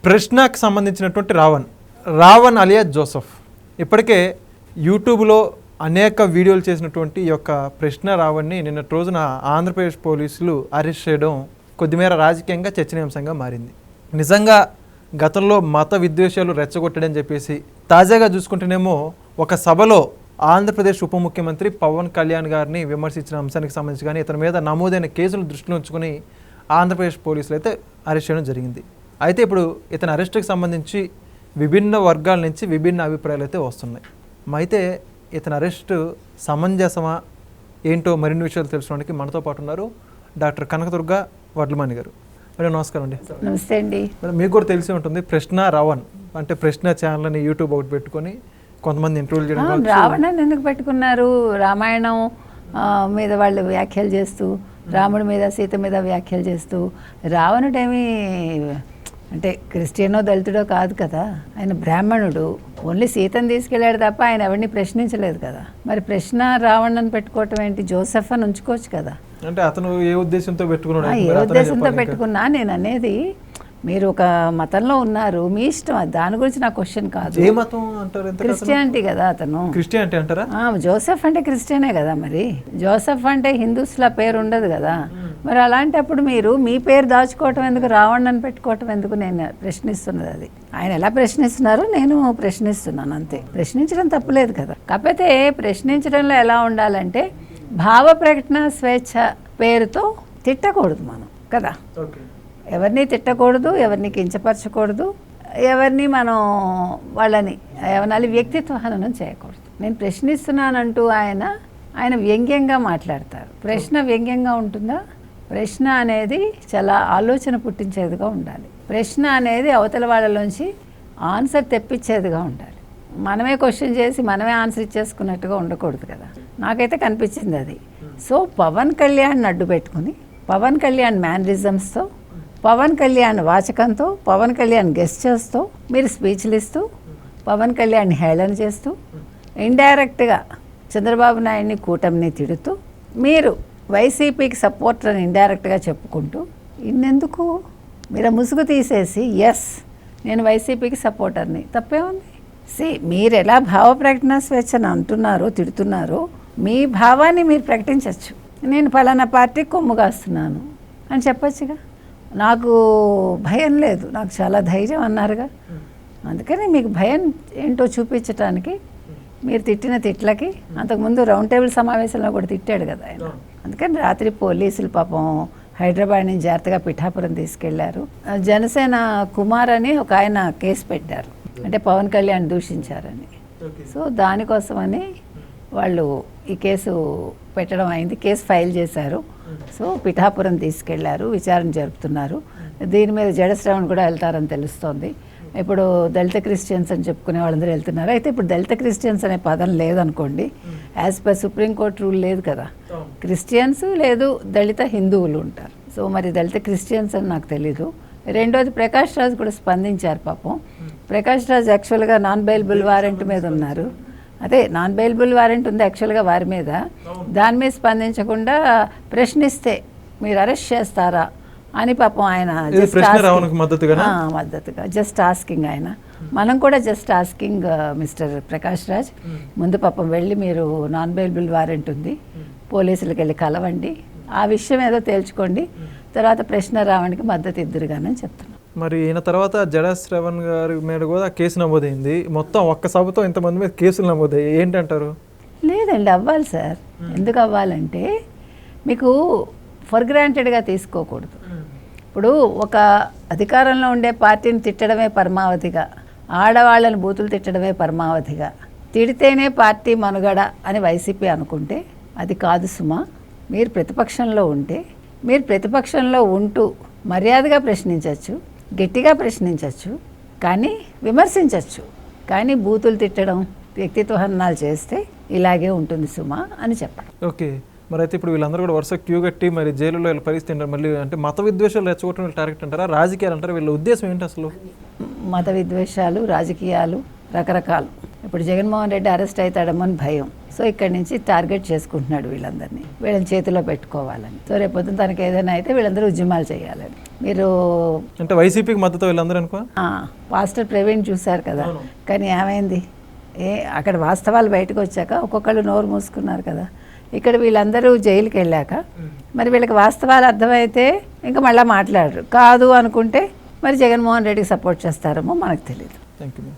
ప్రశ్నకు సంబంధించినటువంటి రావణ్ అలియా జోసెఫ్ ఇప్పటికే యూట్యూబ్లో అనేక వీడియోలు చేసినటువంటి ఈ యొక్క ప్రశ్న రావణ్ని నిన్నటి రోజున ఆంధ్రప్రదేశ్ పోలీసులు అరెస్ట్ చేయడం కొద్దిమేర రాజకీయంగా చర్చనీయాంశంగా మారింది. నిజంగా గతంలో మత విద్వేషాలు రెచ్చగొట్టడని చెప్పేసి తాజాగా చూసుకుంటేనేమో ఒక సభలో ఆంధ్రప్రదేశ్ ఉప ముఖ్యమంత్రి పవన్ కళ్యాణ్ గారిని విమర్శించిన అంశానికి సంబంధించి కానీ ఇతని మీద నమోదైన కేసులు దృష్టిలో ఉంచుకొని ఆంధ్రప్రదేశ్ పోలీసులు అయితే అరెస్ట్ చేయడం జరిగింది. అయితే ఇప్పుడు ఇతని అరెస్టుకి సంబంధించి విభిన్న వర్గాల నుంచి విభిన్న అభిప్రాయాలు అయితే వస్తున్నాయి. అయితే ఇతని అరెస్టు సమంజసమా ఏంటో మరిన్ని విషయాలు తెలుసుకోవడానికి మనతో పాటు ఉన్నారు డాక్టర్ కనకదుర్గ వడ్లమణి గారు. మేడం నమస్కారం అండి. నమస్తే అండి. మేడం మీకు కూడా తెలిసి ఉంటుంది ప్రశ్న రావణ్ అంటే ప్రశ్న ఛానల్ అని యూట్యూబ్ ఒకటి పెట్టుకొని కొంతమంది ఇంటర్వ్యూలు చేయడం. రావణ్ అని ఎందుకు పెట్టుకున్నారు? రామాయణం మీద వాళ్ళు వ్యాఖ్యలు చేస్తూ, రాముడి మీద సీత మీద వ్యాఖ్యలు చేస్తూ, రావణుడేమీ అంటే క్రిస్టియనో దళితుడో కాదు కదా, ఆయన బ్రాహ్మణుడు. ఓన్లీ సీతను తీసుకెళ్ళాడు తప్ప ఆయన ఎవరిని ప్రశ్నించలేదు కదా. మరి ప్రశ్న రావణ్ అని పెట్టుకోవటం ఏంటి? జోసెఫ్ అని ఉంచుకోవచ్చు కదా. అంటే అతను ఏ ఉద్దేశంతో పెట్టుకున్నాడు? ఏ ఉద్దేశంతో పెట్టుకున్నా నేను అనేది, మీరు ఒక మతంలో ఉన్నారు, మీ ఇష్టం, అది దాని గురించి నా క్వశ్చన్ కాదు. ఏ మతం అంటారు? క్రిస్టియానిటీ కదా అతను. క్రిస్టియానిటీ అంటారా? జోసెఫ్ అంటే క్రిస్టియనే కదా. మరి జోసెఫ్ అంటే హిందూస్లో పేరు ఉండదు కదా. మరి అలాంటప్పుడు మీరు మీ పేరు దాచుకోవటం ఎందుకు, రావణ్ అని పెట్టుకోవటం ఎందుకు? నేను ప్రశ్నిస్తున్నది అది. ఆయన ఎలా ప్రశ్నిస్తున్నారు, నేను ప్రశ్నిస్తున్నాను అంతే. ప్రశ్నించడం తప్పులేదు కదా. కాకపోతే ప్రశ్నించడంలో ఎలా ఉండాలంటే భావ ప్రకటన స్వేచ్ఛ పేరుతో తిట్టకూడదు మనం కదా. ఎవరిని తిట్టకూడదు, ఎవరిని కించపరచకూడదు, ఎవరిని మనం వాళ్ళని ఏమనాలి వ్యక్తిత్వ హననం చేయకూడదు. నేను ప్రశ్నిస్తున్నానంటూ ఆయన వ్యంగ్యంగా మాట్లాడతారు. ప్రశ్న వ్యంగ్యంగా ఉంటుందా? ప్రశ్న అనేది చాలా ఆలోచన పుట్టించేదిగా ఉండాలి. ప్రశ్న అనేది అవతల వాళ్ళలోంచి ఆన్సర్ తెప్పించేదిగా ఉండాలి. మనమే క్వశ్చన్ చేసి మనమే ఆన్సర్ ఇచ్చేసుకున్నట్టుగా ఉండకూడదు కదా. నాకైతే కనిపించింది అది. సో పవన్ కళ్యాణ్ అడ్డు పెట్టుకుని, పవన్ కళ్యాణ్ మ్యానరిజమ్స్తో, పవన్ కళ్యాణ్ వాచకంతో, పవన్ కళ్యాణ్ గెస్చర్స్తో మీరు స్పీచ్లు ఇస్తూ, పవన్ కళ్యాణ్ హేళన చేస్తూ, ఇండైరెక్ట్గా చంద్రబాబు నాయుడిని కూటమిని తిడుతూ, మీరు వైసీపీకి సపోర్టర్ అని ఇండైరెక్ట్గా చెప్పుకుంటూ, ఇన్నెందుకు? మీరు ముసుగు తీసేసి ఎస్ నేను వైసీపీకి సపోర్టర్ని, తప్పే ఉంది. మీరు ఎలా భావ ప్రకటన స్వేచ్ఛను అంటున్నారో, తిడుతున్నారో, మీ భావాన్ని మీరు ప్రకటించవచ్చు. నేను పలానా పార్టీకి కొమ్ము కాస్తున్నాను అని చెప్పచ్చుగా. నాకు భయం లేదు, నాకు చాలా ధైర్యం అన్నారుగా. అందుకని మీకు భయం ఏంటో చూపించడానికి మీరు తిట్టిన తిట్లకి, అంతకుముందు రౌండ్ టేబుల్ సమావేశంలో కూడా తిట్టాడు కదా ఆయన. అందుకని రాత్రి పోలీసులు పాపం హైదరాబాద్ నుంచి జాగ్రత్తగా పిఠాపురం తీసుకెళ్లారు. జనసేన కుమార్ అని ఒక ఆయన కేసు పెట్టారు, అంటే పవన్ కళ్యాణ్ దూషించారని. సో దానికోసమని వాళ్ళు ఈ కేసు పెట్టడం అయింది, కేసు ఫైల్ చేశారు. సో పిఠాపురం తీసుకెళ్లారు, విచారణ జరుపుతున్నారు. దీని మీద జడశ్రవణ్ కూడా వెళ్తారని తెలుస్తోంది. ఇప్పుడు దళిత క్రిస్టియన్స్ అని చెప్పుకునే వాళ్ళందరూ వెళ్తున్నారు. అయితే ఇప్పుడు దళిత క్రిస్టియన్స్ అనే పదం లేదనుకోండి, యాజ్ పర్ సుప్రీంకోర్టు రూల్ లేదు కదా. క్రిస్టియన్స్ లేదు, దళిత హిందువులు ఉంటారు. సో మరి దళిత క్రిస్టియన్స్ అని నాకు తెలీదు. రెండోది ప్రకాష్ రాజ్ కూడా స్పందించారు పాపం. ప్రకాష్ రాజ్ యాక్చువల్గా నాన్ బెయిలబుల్ వారెంట్ మీద ఉన్నారు. అదే నాన్ బెయిలబుల్ వారెంట్ ఉంది యాక్చువల్గా వారి మీద. దాని మీద స్పందించకుండా ప్రశ్నిస్తే మీరు అరెస్ట్ చేస్తారా అని పాపం ఆయన మద్దతుగా జస్ట్ ఆస్కింగ్ ఆయన. మనం కూడా just asking mister Prakash Raj, ముందు పాపం వెళ్ళి మీరు నాన్ బెయిలబుల్ వారెంట్ ఉంది, పోలీసులకు వెళ్ళి కలవండి, ఆ విషయం ఏదో తేల్చుకోండి, తర్వాత ప్రశ్న రావణ్కి మద్దతు ఇద్దరుగానని చెప్తున్నాను. మరి ఈయన తర్వాత జడశ్రవణ్ గారి మీద కూడా కేసు నమోదైంది. మొత్తం ఒక్క సభతో ఇంతమంది మీద కేసులు నమోదయ్యాయి, ఏంటంటారు? లేదండి, అవ్వాలి సార్. ఎందుకు అవ్వాలంటే మీకు ఫర్ గ్రాంటెడ్గా తీసుకోకూడదు. ఇప్పుడు ఒక అధికారంలో ఉండే పార్టీని తిట్టడమే పరమావధిగా, ఆడవాళ్ళని బూతులు తిట్టడమే పరమావధిగా, తిడితేనే పార్టీ మనుగడ అని వైసీపీ అనుకుంటే అది కాదు సుమా. మీరు ప్రతిపక్షంలో ఉంటే, మీరు ప్రతిపక్షంలో ఉంటూ మర్యాదగా ప్రశ్నించవచ్చు, గట్టిగా ప్రశ్నించవచ్చు, కానీ విమర్శించవచ్చు. కానీ బూతులు తిట్టడం, వ్యక్తిత్వ హననాలు చేస్తే ఇలాగే ఉంటుంది సుమా అని చెప్పడం. ఓకే, మరి అయితే ఇప్పుడు వీళ్ళందరూ కూడా వరుస క్యూ కట్టి మరి జైలులో వీళ్ళ పరిస్థితి అంటారు. మళ్ళీ అంటే మత విద్వేషాలు రెచ్చగొట్టడం వీళ్ళు టార్గెట్ అంటారా, రాజకీయాలు అంటారా? వీళ్ళ ఉద్దేశం ఏంటి అసలు? మత విద్వేషాలు, రాజకీయాలు రకరకాలు. ఇప్పుడు జగన్మోహన్ రెడ్డి అరెస్ట్ అవుతాడేమో అని భయం. సో ఇక్కడి నుంచి టార్గెట్ చేసుకుంటున్నాడు వీళ్ళందరినీ, వీళ్ళని చేతిలో పెట్టుకోవాలని. సో రేపొద్దున తనకి ఏదైనా అయితే వీళ్ళందరూ ఉద్యమాలు చేయాలని. మీరు అంటే వైసీపీకి మద్దతు వీళ్ళందరూ అనుకో. పాస్టర్ ప్రవీణ్ చూశారు కదా, కానీ ఏమైంది? అక్కడ వాస్తవాలు బయటకు వచ్చాక ఒక్కొక్కళ్ళు నోరు మూసుకున్నారు కదా. ఇక్కడ వీళ్ళందరూ జైలుకి వెళ్ళాక మరి వీళ్ళకి వాస్తవాలు అర్థమైతే ఇంకా మళ్ళీ మాట్లాడరు. కాదు అనుకుంటే మరి జగన్మోహన్ రెడ్డికి సపోర్ట్ చేస్తారేమో మనకు తెలియదు. Thank you.